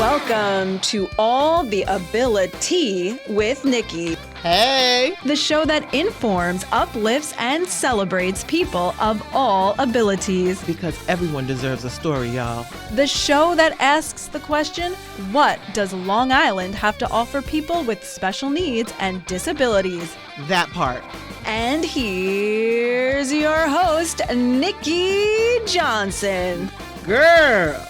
Welcome to All The Abili-Tea with Nikki. Hey! The show that informs, uplifts, and celebrates people of all abilities. Because everyone deserves a story, y'all. The show that asks the question, what does Long Island have to offer people with special needs and disabilities? That part. And here's your host, Nikki Johnson. Girl!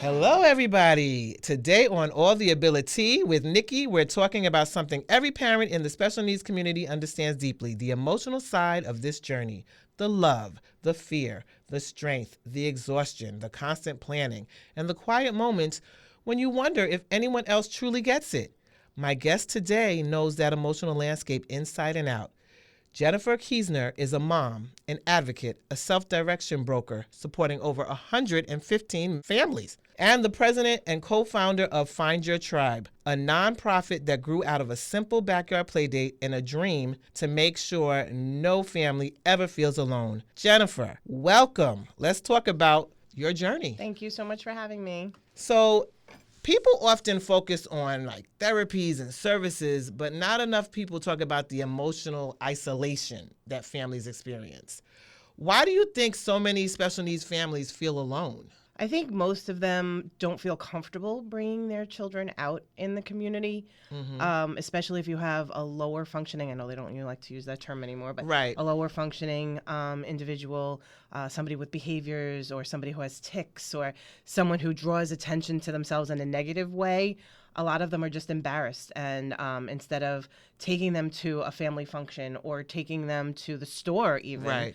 Hello, everybody. Today on All The Abili-Tea with Nikki, we're talking about something every parent in the special needs community understands deeply, the emotional side of this journey. The love, the fear, the strength, the exhaustion, the constant planning, and the quiet moments when you wonder if anyone else truly gets it. My guest today knows that emotional landscape inside and out. Jennifer Keisner is a mom, an advocate, a self-direction broker supporting over 115 families, and the president and co-founder of Find Your Tribe, a nonprofit that grew out of a simple backyard playdate and a dream to make sure no family ever feels alone. Jennifer, welcome. Let's talk about your journey. Thank you so much for having me. So, people often focus on like therapies and services, but not enough people talk about the emotional isolation that families experience. Why do you think so many special needs families feel alone? I think most of them don't feel comfortable bringing their children out in the community, especially if you have a lower functioning, I know they don't like to use that term anymore, but Right. a lower functioning individual, somebody with behaviors or somebody who has tics or someone who draws attention to themselves in a negative way. A lot of them are just embarrassed, and instead of taking them to a family function or taking them to the store even, Right.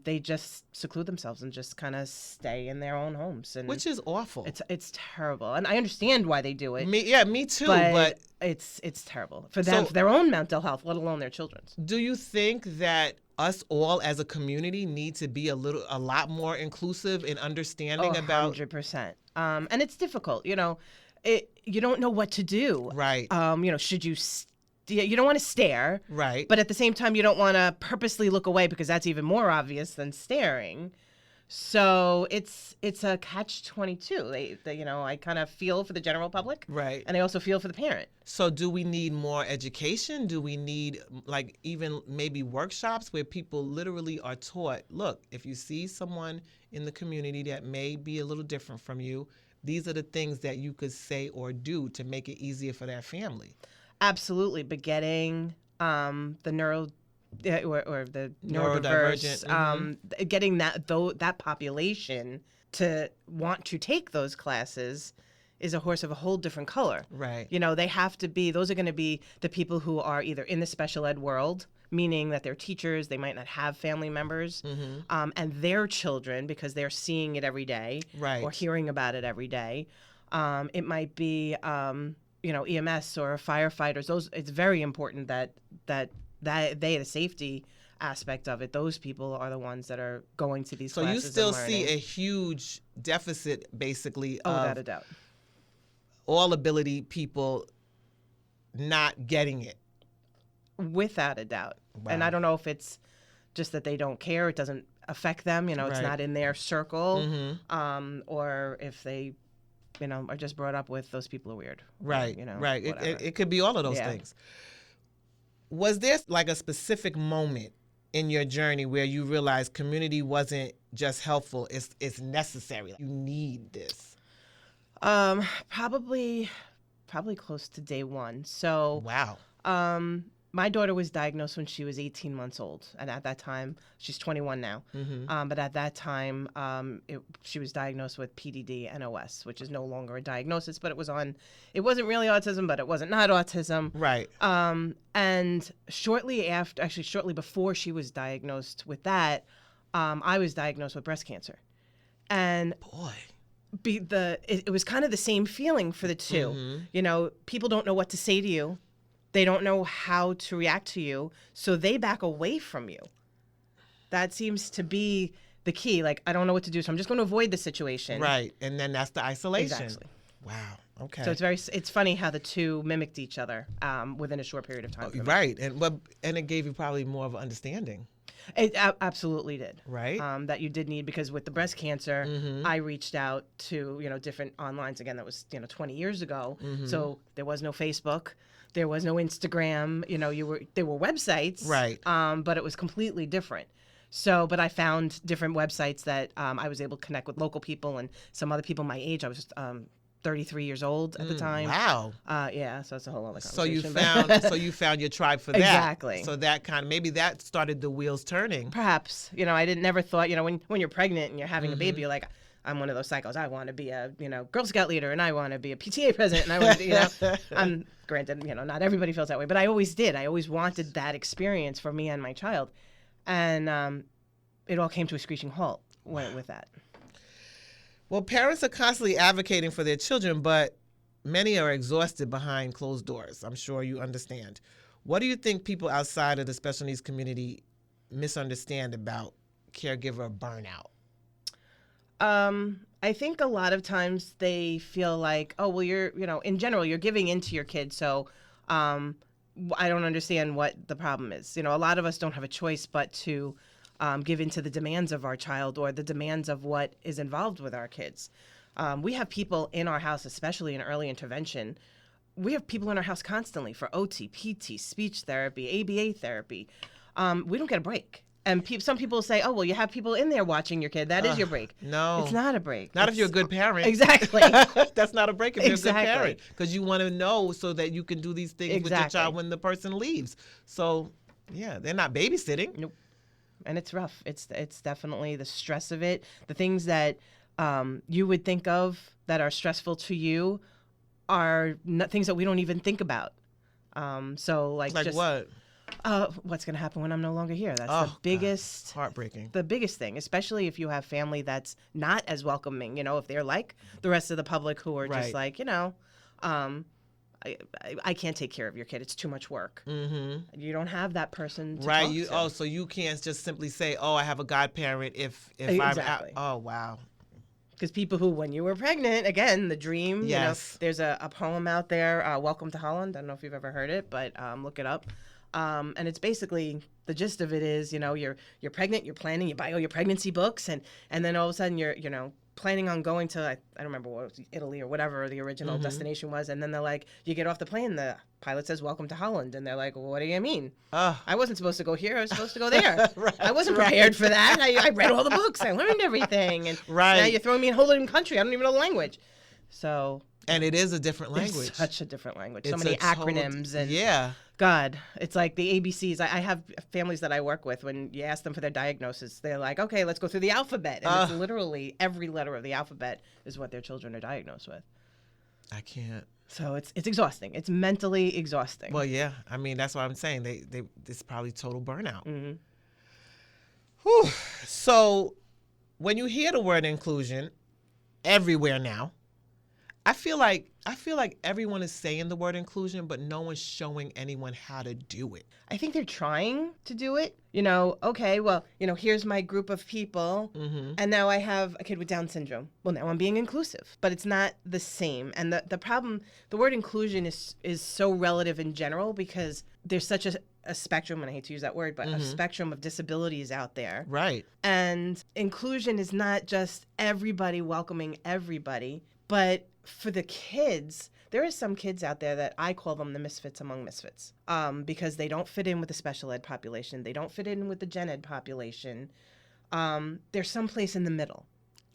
They just seclude themselves and just kind of stay in their own homes, and Which is awful. it's terrible, and I understand why they do it. Me too. But it's terrible for them, for their own mental health, let alone their children's. do you think that us all as a community need to be a lot more inclusive in understanding about 100%? And it's difficult, you don't know what to do. Right. Should you? You don't want to stare, Right. but at the same time, you don't want to purposely look away because that's even more obvious than staring. So it's a catch-22. I kind of feel for the general public, Right. and I also feel for the parent. So do we need more education? Do we need like even maybe workshops where people literally are taught, look, if you see someone in the community that may be a little different from you, these are the things that you could say or do to make it easier for that family? Absolutely, but getting the Neurodivergent, getting that population to want to take those classes is a horse of a whole different color. Right. They have to be, those are going to be the people who are either in the special ed world, meaning that they're teachers, they might not have family members, and their children, because they're seeing it every day, Right. or hearing about it every day. It might be EMS or firefighters. It's very important that the safety aspect of it, those people are the ones that are going to these classes. So you still and learning. see a huge deficit, basically, without a doubt. all ability people not getting it. Without a doubt. Wow. And I don't know if it's just that they don't care, it doesn't affect them, it's Right. not in their circle, or if they are just brought up with those people are weird. Right, right. Whatever. It could be all of those Yeah. things. Was there like a specific moment in your journey where you realized community wasn't just helpful, it's necessary? You need this. Probably close to day one. So Wow. my daughter was diagnosed when she was 18 months old, and at that time, she's 21 now. But at that time, she was diagnosed with PDD-NOS, which is no longer a diagnosis, but it wasn't really autism, but it wasn't not autism. Right. And shortly before she was diagnosed with that, I was diagnosed with breast cancer, and Boy. it was kind of the same feeling for the two. People don't know what to say to you. They don't know how to react to you, so they back away from you. That seems to be the key. Like, I don't know what to do, so I'm just going to avoid the situation. Right, and then that's the isolation. Exactly. Wow, okay. So it's funny how the two mimicked each other within a short period of time. Right, and it gave you probably more of an understanding. It absolutely did. Right. That you did need, because with the breast cancer, Mm-hmm. I reached out to, different onlines. Again, that was, 20 years ago. Mm-hmm. So there was no Facebook. There was no Instagram. There were websites. Right. But it was completely different. So, but I found different websites that I was able to connect with local people and some other people my age. I was just 33 years old at the time. Wow. Yeah, so it's a whole other So you conversation. found your tribe for that. Exactly. So that maybe that started the wheels turning. Perhaps. I never thought, when you're pregnant and you're having a baby, you're like, I'm one of those cycles. I want to be a, Girl Scout leader, and I want to be a PTA president, and I want to, I'm granted, not everybody feels that way, but I always did. I always wanted that experience for me and my child. And it all came to a screeching halt with that. Well, parents are constantly advocating for their children, but many are exhausted behind closed doors. I'm sure you understand. What do you think people outside of the special needs community misunderstand about caregiver burnout? I think a lot of times they feel like, oh, well, you're, in general, you're giving into your kid. So I don't understand what the problem is. A lot of us don't have a choice but to give into the demands of our child or the demands of what is involved with our kids. We have people in our house, especially in early intervention. We have people in our house constantly for OT, PT, speech therapy, ABA therapy. We don't get a break. And some people say, oh, well, you have people in there watching your kid. That is your break. No. It's not a break. Not if you're a good parent. Exactly. That's not a break if you're a good Exactly. parent. Because you want to know so that you can do these things with your child when the person leaves. So, yeah, they're not babysitting. Nope. And it's rough. It's definitely the stress of it. The things that you would think of that are stressful to you are things that we don't even think about. So like just, what? What's going to happen when I'm no longer here? That's the biggest, heartbreaking. The biggest thing, especially if you have family that's not as welcoming. If they're like the rest of the public who are just like, I can't take care of your kid. It's too much work. Mm-hmm. You don't have that person to talk to. So you can't just simply say, oh, I have a godparent if Exactly. I'm out. Oh, wow. Because people who, when you were pregnant, again, the dream, yes. There's a poem out there, Welcome to Holland. I don't know if you've ever heard it, but look it up. And it's basically, the gist of it is, you're pregnant, you're planning, you buy all your pregnancy books, and then all of a sudden you're, planning on going to, I don't remember what it was, Italy or whatever the original destination was, and then they're like, you get off the plane, the pilot says, welcome to Holland, and they're like, well, what do you mean? I wasn't supposed to go here, I was supposed to go there. I wasn't prepared for that. I read all the books, I learned everything, and now you're throwing me in a whole different country, I don't even know the language. So... And it is a different language. It's such a different language. So many acronyms and yeah. God, it's like the ABCs. I have families that I work with. When you ask them for their diagnosis, they're like, "Okay, let's go through the alphabet." And it's literally every letter of the alphabet is what their children are diagnosed with. I can't. So it's exhausting. It's mentally exhausting. Well, yeah. I mean, that's what I'm saying. It's probably total burnout. Mm-hmm. Whew. So when you hear the word inclusion everywhere now, I feel like everyone is saying the word inclusion, but no one's showing anyone how to do it. I think they're trying to do it. Okay, well, here's my group of people, and now I have a kid with Down syndrome. Well, now I'm being inclusive, but it's not the same. And the problem, the word inclusion is so relative in general because there's such a spectrum, and I hate to use that word, but a spectrum of disabilities out there. Right. And inclusion is not just everybody welcoming everybody, but for the kids, there are some kids out there that I call them the misfits among misfits, because they don't fit in with the special ed population. They don't fit in with the gen ed population. They're someplace in the middle.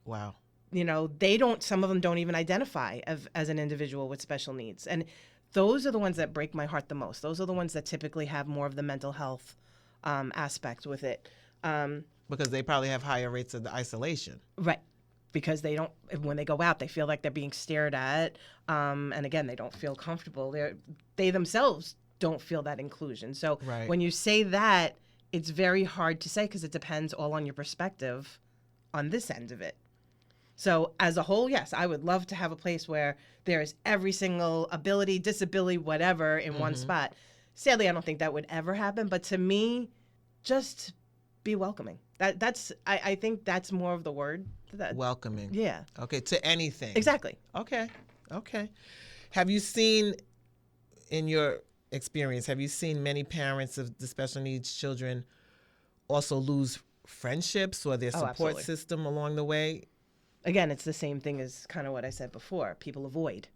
Wow. Some of them don't even identify as an individual with special needs. And those are the ones that break my heart the most. Those are the ones that typically have more of the mental health aspect with it. Because they probably have higher rates of the isolation. Right. Because when they go out, they feel like they're being stared at. And again, they don't feel comfortable. They themselves don't feel that inclusion. So when you say that, it's very hard to say because it depends all on your perspective on this end of it. So as a whole, yes, I would love to have a place where there is every single ability, disability, whatever in one spot. Sadly, I don't think that would ever happen. But to me, just be welcoming. I think that's more of the word. Welcoming. Yeah. Okay, to anything. Exactly. Okay. Have you seen, in your experience, many parents of the special needs children also lose friendships or their support absolutely. system along the way? Again, it's the same thing as kind of what I said before. People avoid.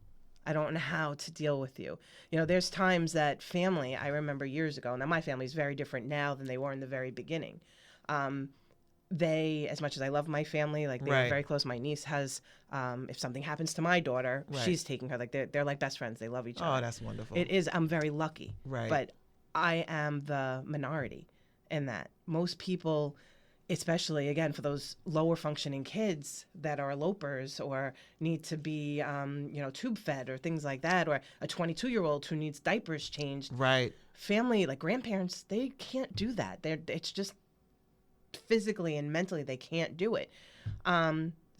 I don't know how to deal with you. There's times that family, I remember years ago, now my family is very different now than they were in the very beginning. As much as I love my family, like they were very close. My niece has, if something happens to my daughter, she's taking her. Like they're like best friends. They love each other. Oh, that's wonderful. It is. I'm very lucky. Right. But I am the minority in that. Most people, especially again for those lower functioning kids that are elopers or need to be tube fed or things like that, or a 22-year-old who needs diapers changed, right, family like grandparents, they can't do that. It's just physically and mentally they can't do it.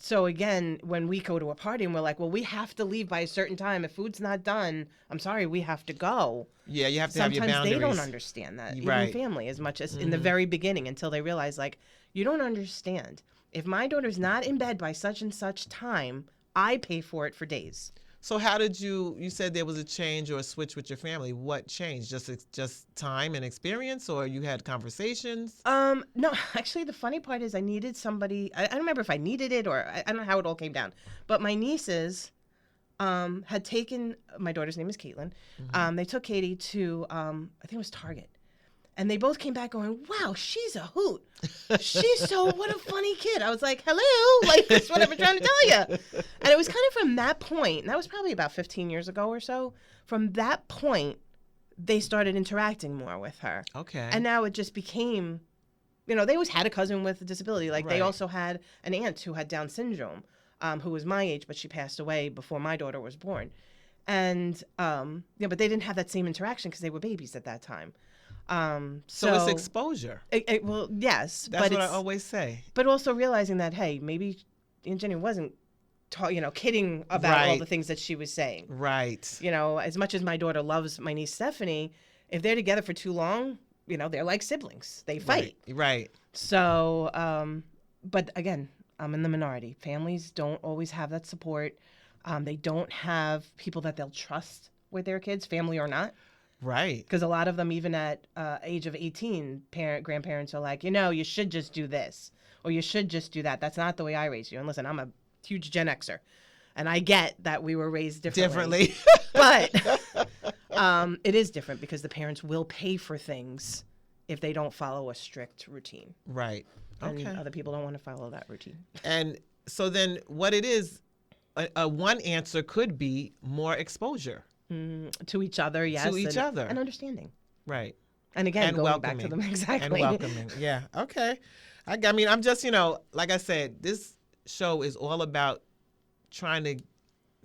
So again, when we go to a party and we're like, well, we have to leave by a certain time. If food's not done, I'm sorry, we have to go. Yeah, you have to have your boundaries. Sometimes they don't understand that, even family, as much as in the very beginning, until they realize, like, you don't understand. If my daughter's not in bed by such and such time, I pay for it for days. So how did you said there was a change or a switch with your family. What changed? Just time and experience, or you had conversations? No, actually the funny part is I needed somebody, I don't remember if I needed it or I don't know how it all came down, but my nieces had taken, my daughter's name is Caitlin, they took Katie to, I think it was Target. And they both came back going, wow, she's a hoot. What a funny kid. I was like, hello, like, that's what I've been trying to tell you. And it was kind of from that point, and that was probably about 15 years ago or so. From that point, they started interacting more with her. Okay. And now it just became, they always had a cousin with a disability. Like, they also had an aunt who had Down syndrome, who was my age, but she passed away before my daughter was born. And, but they didn't have that same interaction because they were babies at that time. So it's exposure. Well, yes. That's what I always say. But also realizing that, hey, maybe Aunt Jenny wasn't, kidding about all the things that she was saying. Right. As much as my daughter loves my niece Stephanie, if they're together for too long, they're like siblings. They fight. Right. So, but again, I'm in the minority. Families don't always have that support. They don't have people that they'll trust with their kids, family or not. Right. Because a lot of them, even at age of 18, grandparents are like, you should just do this or you should just do that. That's not the way I raised you. And listen, I'm a huge Gen Xer, and I get that we were raised differently. But it is different because the parents will pay for things if they don't follow a strict routine. Right. Okay. And other people don't want to follow that routine. And so then what it is, one answer could be more exposure. To each other, yes. To each other. And understanding. Right. And again, going welcoming. back to them, exactly. And welcoming. Yeah. Okay. I mean, I'm just, like I said, this show is all about trying to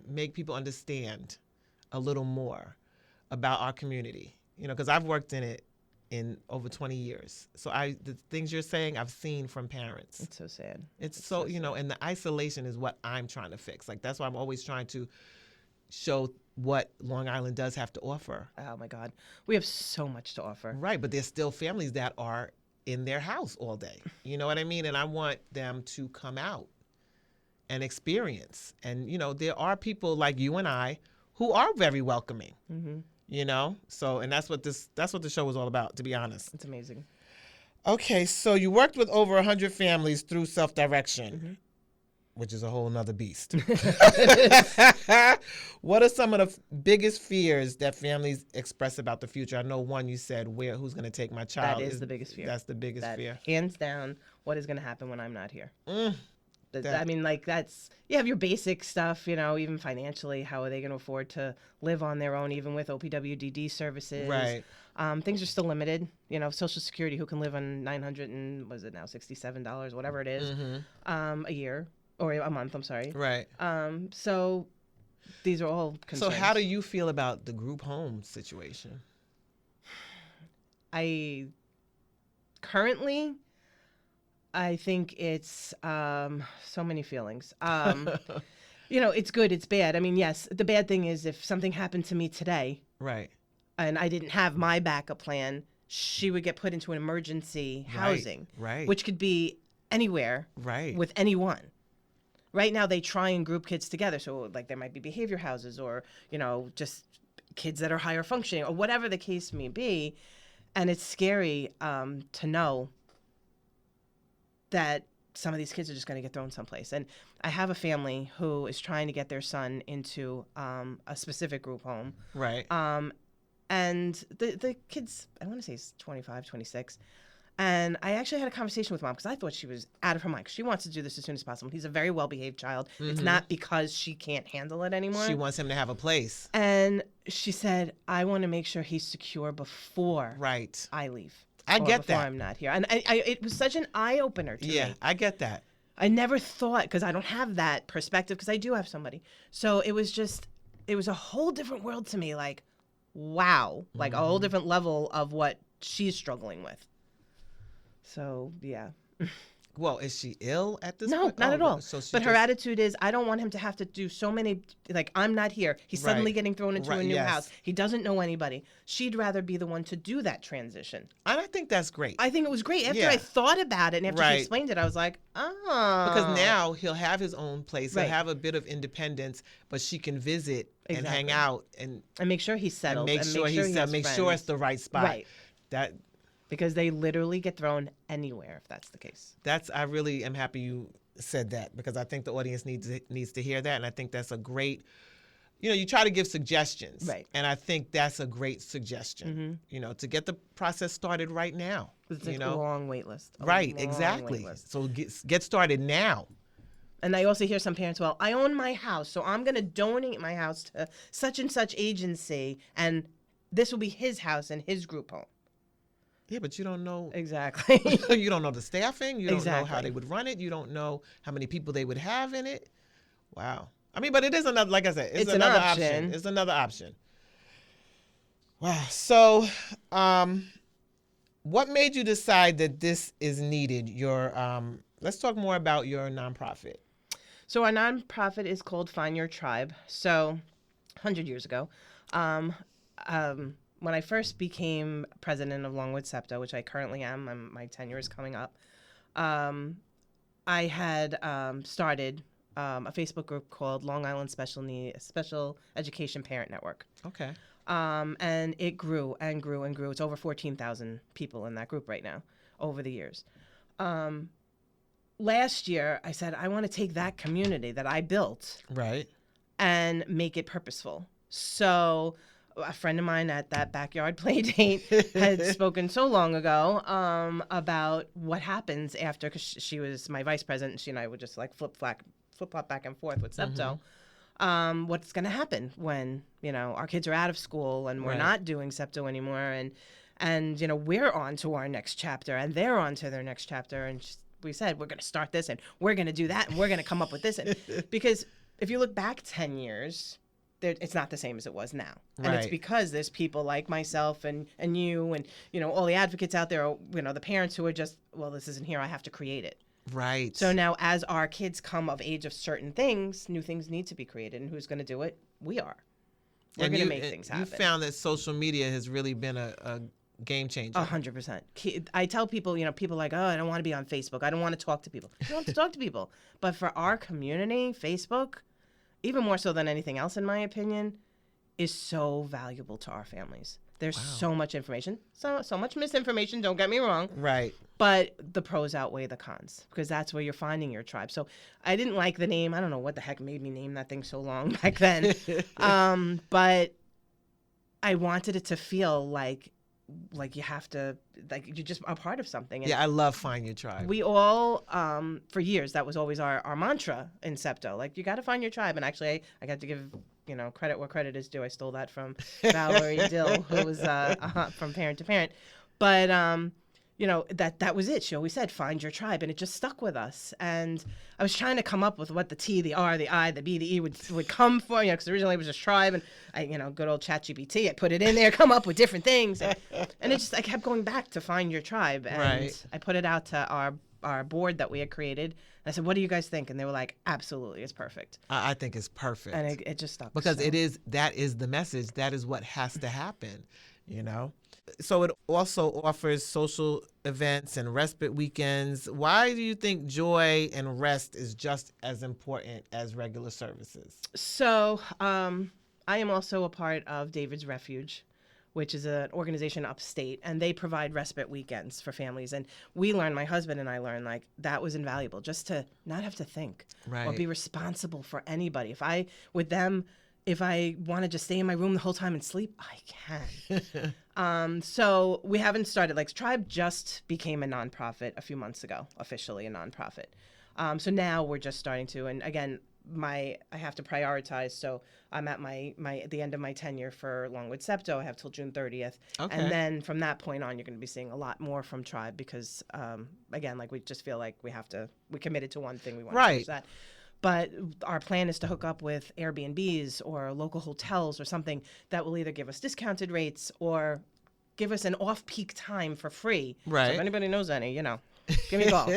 make people understand a little more about our community, because I've worked in it in over 20 years. So the things you're saying, I've seen from parents. It's so sad. It's so and the isolation is what I'm trying to fix. Like, that's why I'm always trying to show what Long Island does have to offer. Oh my God. We have so much to offer. Right, but there's still families that are in their house all day. You know what I mean? And I want them to come out and experience. And, there are people like you and I who are very welcoming. So, and that's what the show was all about, to be honest. It's amazing. Okay, so you worked with over 100 families through self-direction. Which is a whole nother beast. What are some of the biggest fears that families express about the future? I know one you said, who's going to take my child? That is the biggest fear. That's the biggest fear. Hands down, what is going to happen when I'm not here? That- I mean, like, that's, you have your basic stuff, you know, even financially, how are they going to afford to live on their own, even with OPWDD services? Right. Things are still limited, you know, Social Security, who can live on $900 and, what is it now, $67, whatever it is, a year, or a month, I'm sorry. Right. So these are all concerns. So how do you feel about the group home situation? Currently, I think it's so many feelings. You know, it's good, it's bad. I mean, yes, the bad thing is if something happened to me today, right, and I didn't have my backup plan, she would get put into an emergency housing, right, which could be anywhere, right, with anyone. Right now, they try and group kids together. So, like, there might be behavior houses or, you know, just kids that are higher functioning or whatever the case may be. And it's scary to know that some of these kids are just going to get thrown someplace. And I have a family who is trying to get their son into a specific group home. Right. And the kids, I want to say he's 25, 26. And I actually had a conversation with mom because I thought she was out of her mind. She wants to do this as soon as possible. He's a very well-behaved child. It's not because she can't handle it anymore. She wants him to have a place. And she said, I want to make sure he's secure before Right. I leave. I get before that. I'm not here. And it was such an eye-opener to me. Yeah, I get that. I never thought, because I don't have that perspective, because I do have somebody. So it was a whole different world to me. Like, wow. Like a whole different level of what she's struggling with. So, yeah. Well, is she ill at this No, point? not at all. So she but her just- attitude is, I don't want him to have to do so many, like, I'm not here. He's suddenly Right. getting thrown into a Right, new yes. house. He doesn't know anybody. She'd rather be the one to do that transition. And I think that's great. I think it was great. After Yeah. I thought about it and after Right. she explained it, I was like, oh. Because now he'll have his own place. He'll Right. have a bit of independence, but she can visit and hang Exactly. out and make sure he's settled. make sure he he's has make sure friends. it's the right spot. Right. Because they literally get thrown anywhere if that's the case. I really am happy you said that, because I think the audience needs to hear that, and I think that's a great. You try to give suggestions, Right. And I think that's a great suggestion. To get the process started right now. It's a long wait list. Right, exactly. So get started now. And I also hear some parents, well, I own my house, so I'm going to donate my house to such and such agency, and this will be his house and his group home. Yeah, but you don't know. Exactly. You don't know the staffing. You don't know how Exactly. they would run it. You don't know how many people they would have in it. Wow. I mean, but it is another, like I said, it's another option. It's another option. Wow. So, what made you decide that this is needed? Let's talk more about your nonprofit. So our nonprofit is called Find Your Tribe. So 100 years ago, when I first became president of Longwood SEPTA, which I currently am, my tenure is coming up, I had started a Facebook group called Long Island Special Education Parent Network. Okay. And it grew and grew and grew. It's over 14,000 people in that group right now over the years. Last year, I said, I want to take that community that I built Right. and make it purposeful. So a friend of mine at that backyard play date had spoken so long ago about what happens after, because she was my vice president, and she and I would just like flip-flop back and forth with SEPTO. What's going to happen when, our kids are out of school and we're Right. not doing SEPTO anymore, and we're on to our next chapter and they're on to their next chapter. And we said, we're going to start this and we're going to do that and we're going to come up with this. And because if you look back 10 years, it's not the same as it was now. And it's Right. because there's people like myself and you and, all the advocates out there, the parents who are just, well, this isn't here, I have to create it. Right. So now as our kids come of age of certain things, new things need to be created. And who's going to do it? We are. We're going to make things happen. You found that social media has really been a game changer. 100%. I tell people, people are like, oh, I don't want to be on Facebook. I don't want to talk to people. You don't have to talk to people. But for our community, Facebook, even more so than anything else, in my opinion, is so valuable to our families. There's so much information, so much misinformation, don't get me wrong. Right. But the pros outweigh the cons, because that's where you're finding your tribe. So I didn't like the name. I don't know what the heck made me name that thing so long back then. But I wanted it to feel like you have to, like you're just a part of something. And Yeah, I love Find Your Tribe. we all, for years, that was always our mantra in SEPTO. Like, you got to find your tribe. And actually, I got to give, credit where credit is due. I stole that from Valerie Dill, who was from Parent to Parent. But, that was it. She always said, find your tribe. And it just stuck with us. And I was trying to come up with what the T, the R, the I, the B, the E would come for, because originally it was just tribe. And I, good old ChatGPT, I put it in there, come up with different things. And I kept going back to find your tribe. And Right. I put it out to our board that we had created. And I said, what do you guys think? And they were like, absolutely, it's perfect. I think it's perfect. And it just stuck. Because so. that is the message. That is what has to happen, So it also offers social events and respite weekends. Why do you think joy and rest is just as important as regular services? So I am also a part of David's Refuge, which is an organization upstate, and they provide respite weekends for families. And we learned, my husband and I learned, like, that was invaluable, just to not have to think or be responsible for anybody. If I want to just stay in my room the whole time and sleep, I can. So we haven't started. Like, Tribe just became a nonprofit a few months ago, officially a nonprofit. So now we're just starting to, and again, I have to prioritize. So I'm at the end of my tenure for Longwood Septo. I have till June 30th. Okay. And then from that point on, you're going to be seeing a lot more from Tribe because, again, like, we just feel like we committed to one thing. We want to finish that. But our plan is to hook up with Airbnbs or local hotels or something that will either give us discounted rates or give us an off-peak time for free. Right. So if anybody knows any, give me a call.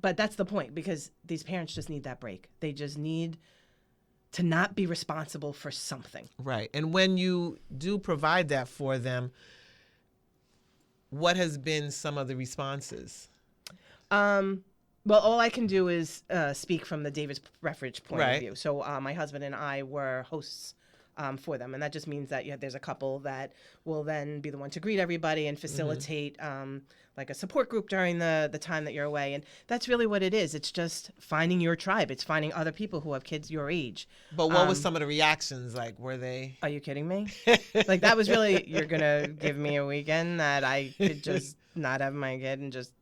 But that's the point, because these parents just need that break. They just need to not be responsible for something. Right. And when you do provide that for them, what has been some of the responses? Well, all I can do is speak from the Davis Refuge point of view. So my husband and I were hosts for them. And that just means that there's a couple that will then be the one to greet everybody and facilitate like a support group during the time that you're away. And that's really what it is. It's just finding your tribe. It's finding other people who have kids your age. But what was some of the reactions like? Were they? Are you kidding me? Like, that was really, you're going to give me a weekend that I could just not have my kid and just,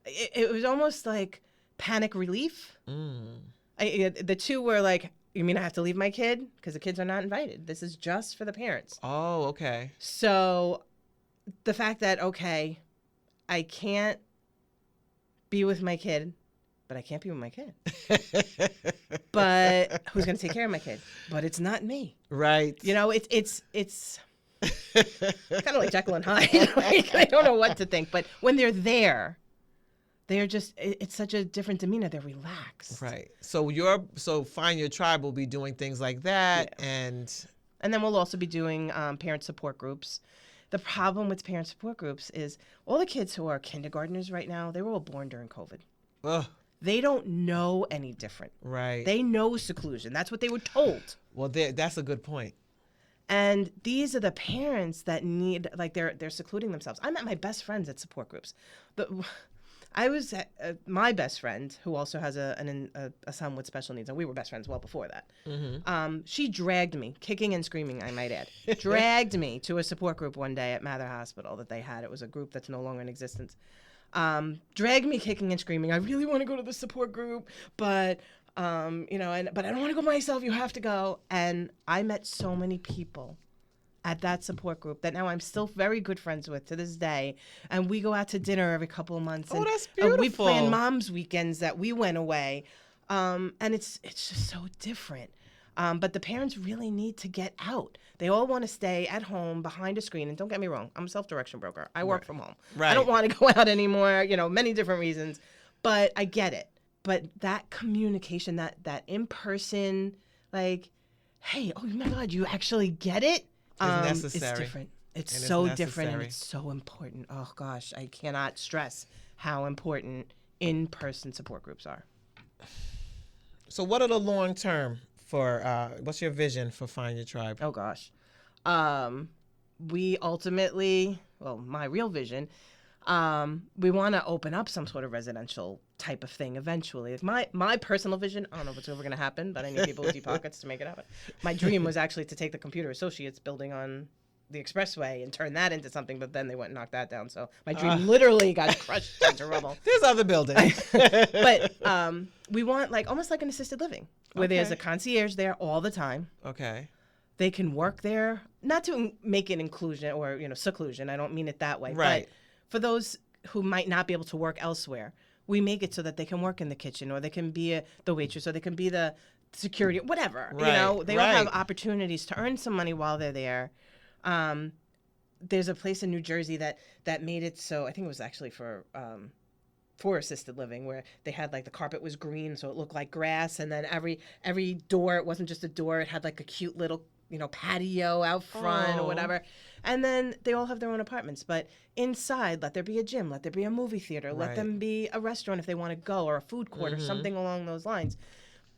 it was almost like panic relief. The two were like, you mean I have to leave my kid? Because the kids are not invited. This is just for the parents. Oh, okay. So the fact that, okay, I can't be with my kid, but I can't be with my kid. But who's going to take care of my kid? But it's not me. Right. It's kind of like Jekyll and Hyde. Like, I don't know what to think. But when they're there, they're just, it's such a different demeanor. They're relaxed. Right. So Find Your Tribe will be doing things like that. Yeah. And then we'll also be doing parent support groups. The problem with parent support groups is all the kids who are kindergartners right now, they were all born during COVID. Ugh. They don't know any different. Right. They know seclusion. That's what they were told. Well, that's a good point. And these are the parents that need, like, they're secluding themselves. I met my best friends at support groups. I was my best friend, who also has a son with special needs, and we were best friends well before that. She dragged me, kicking and screaming, I might add, dragged me to a support group one day at Mather Hospital that they had. It was a group that's no longer in existence. Dragged me kicking and screaming. I really want to go to the support group, but but I don't want to go myself. You have to go. And I met so many people at that support group that now I'm still very good friends with to this day. And we go out to dinner every couple of months. Oh, that's beautiful. We plan mom's weekends that we went away. And it's just so different. But the parents really need to get out. They all want to stay at home behind a screen. And don't get me wrong, I'm a self-direction broker. I work from home. Right. I don't want to go out anymore, many different reasons. But I get it. But that communication, that in-person, like, hey, oh my God, you actually get it? Necessary. It's different. It's so different, and it's so important. Oh gosh, I cannot stress how important in-person support groups are. So what are the long term for, what's your vision for Find Your Tribe? Oh gosh. We ultimately, my real vision, we want to open up some sort of residential type of thing eventually. It's my personal vision. I don't know if it's ever going to happen, but I need people with deep pockets to make it happen. My dream was actually to take the Computer Associates building on the expressway and turn that into something, but then they went and knocked that down. So my dream literally got crushed into rubble. There's other buildings. But we want almost like an assisted living where there's a concierge there all the time. Okay. They can work there, not to make it inclusion or seclusion. I don't mean it that way. Right. But for those who might not be able to work elsewhere, we make it so that they can work in the kitchen, or they can be the waitress, or they can be the security, whatever. Right. They all have opportunities to earn some money while they're there. There's a place in New Jersey that made it so, I think it was actually for assisted living, where they had the carpet was green, so it looked like grass, and then every door, it wasn't just a door, it had a cute little patio out front or whatever. And then they all have their own apartments. But inside, let there be a gym, let there be a movie theater, let them be a restaurant if they want to go, or a food court or something along those lines.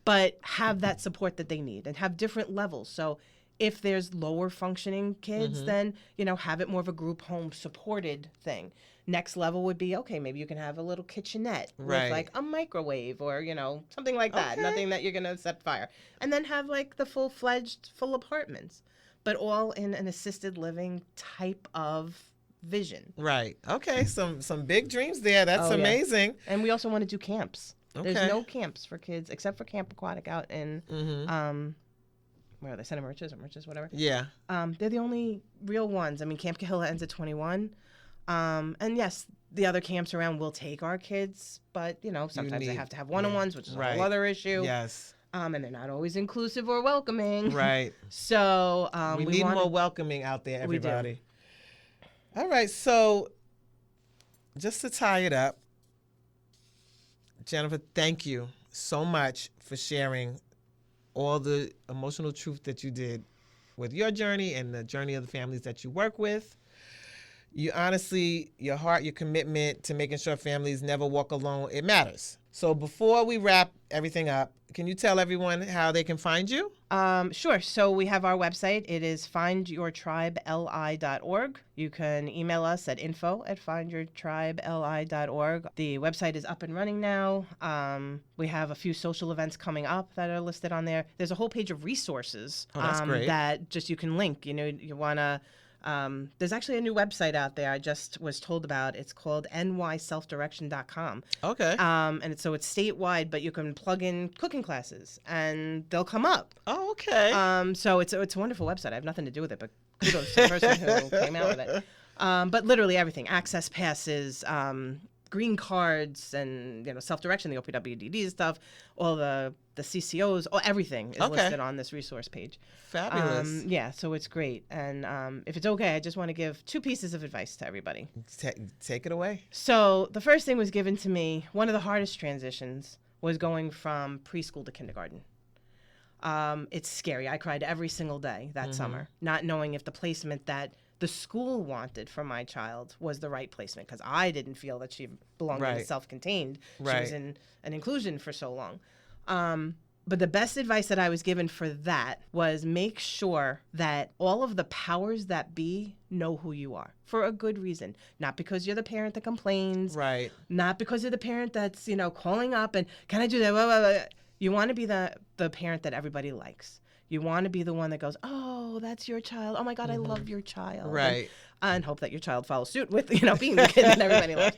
But have that support that they need and have different levels. So If there's lower functioning kids, then, have it more of a group home supported thing. Next level would be, okay, maybe you can have a little kitchenette with like a microwave or, something like that. Okay. Nothing that you're going to set fire. And then have like the full-fledged full apartments, but all in an assisted living type of vision. Right. Okay. Some big dreams there. That's amazing. Yeah. And we also want to do camps. Okay. There's no camps for kids except for Camp Aquatic out in, where are they? Santa Mauritius or Mauritius, whatever. Yeah. They're the only real ones. I mean, Camp Kahilla ends at 21. And yes, the other camps around will take our kids, but sometimes they have to have one-on-ones, which is a whole other issue. Yes. And they're not always inclusive or welcoming. Right. So we need more welcoming out there, everybody. We do. All right. So just to tie it up, Jennifer, thank you so much for sharing all the emotional truth that you did with your journey and the journey of the families that you work with. You honestly, your heart, your commitment to making sure families never walk alone, it matters. So before we wrap everything up, can you tell everyone how they can find you? Sure. So we have our website. It is findyourtribeli.org. You can email us at info@findyourtribeli.org. The website is up and running now. We have a few social events coming up that are listed on there. There's a whole page of resources that's great. that just you can link. You want to... there's actually a new website out there I just was told about. It's called nyselfdirection.com. Okay. And it's statewide, but you can plug in cooking classes and they'll come up. Oh, okay. So it's a wonderful website. I have nothing to do with it, but kudos to the person who came out with it. But literally everything, access passes, green cards, and self-direction, the OPWDD stuff, all the CCOs, everything is listed on this resource page. Fabulous. Yeah, so it's great. And if it's okay, I just want to give 2 pieces of advice to everybody. Take it away. So the first thing was given to me, one of the hardest transitions was going from preschool to kindergarten. It's scary. I cried every single day that summer, not knowing if the placement that the school wanted for my child was the right placement, because I didn't feel that she belonged in a self-contained. She was in an inclusion for so long. But the best advice that I was given for that was make sure that all of the powers that be know who you are for a good reason. Not because you're the parent that complains. Right. Not because you're the parent that's, calling up and, can I do that? Blah, blah, blah. You want to be the parent that everybody likes. You want to be the one that goes, oh, that's your child. Oh, my God, I love your child. Right. And hope that your child follows suit with, being the kid that everybody loves.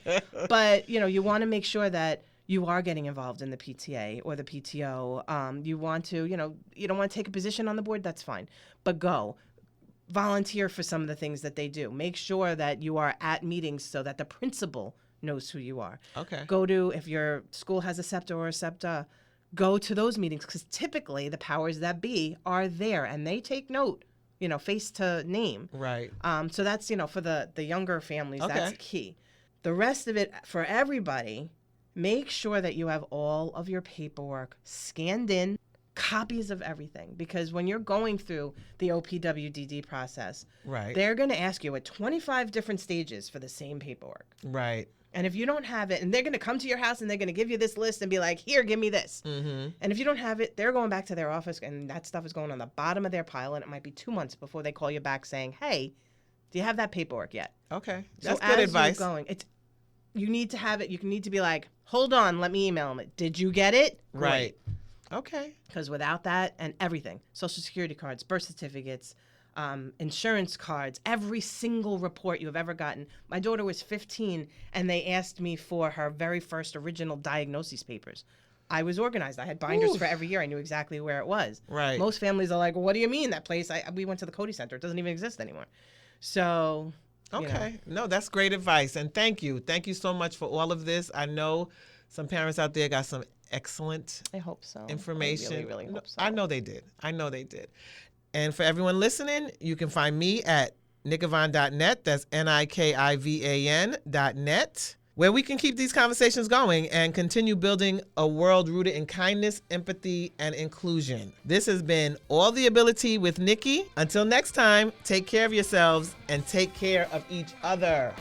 But, you want to make sure that you are getting involved in the PTA or the PTO. You want to, you don't want to take a position on the board, that's fine. But go. Volunteer for some of the things that they do. Make sure that you are at meetings so that the principal knows who you are. Okay. Go to, if your school has a SEPTA or a SEPTA, go to those meetings, because typically the powers that be are there and they take note, face to name. Right. So that's, for the younger families, that's key. The rest of it, for everybody, make sure that you have all of your paperwork scanned in, copies of everything, because when you're going through the OPWDD process, they're going to ask you at 25 different stages for the same paperwork. Right. And if you don't have it, and they're going to come to your house and they're going to give you this list and be like, here, give me this. And if you don't have it, they're going back to their office and that stuff is going on the bottom of their pile, and it might be 2 months before they call you back saying, hey, do you have that paperwork yet? Okay. So That's good advice. You need to have it. You need to be like, hold on, let me email them. Did you get it? Right. Okay. Because without that and everything, Social Security cards, birth certificates, insurance cards, every single report you have ever gotten. My daughter was 15 and they asked me for her very first original diagnosis papers. I was organized. I had binders for every year. I knew exactly where it was. Right. Most families are like, well, what do you mean that place? We went to the Cody Center. It doesn't even exist anymore. So... Okay. No, that's great advice. And thank you. Thank you so much for all of this. I know some parents out there got some excellent information. I really hope so. I know they did. And for everyone listening, you can find me at nikivan.net. That's NIKIVAN.net, where we can keep these conversations going and continue building a world rooted in kindness, empathy, and inclusion. This has been All The Abili-Tea with Nikki. Until next time, take care of yourselves and take care of each other.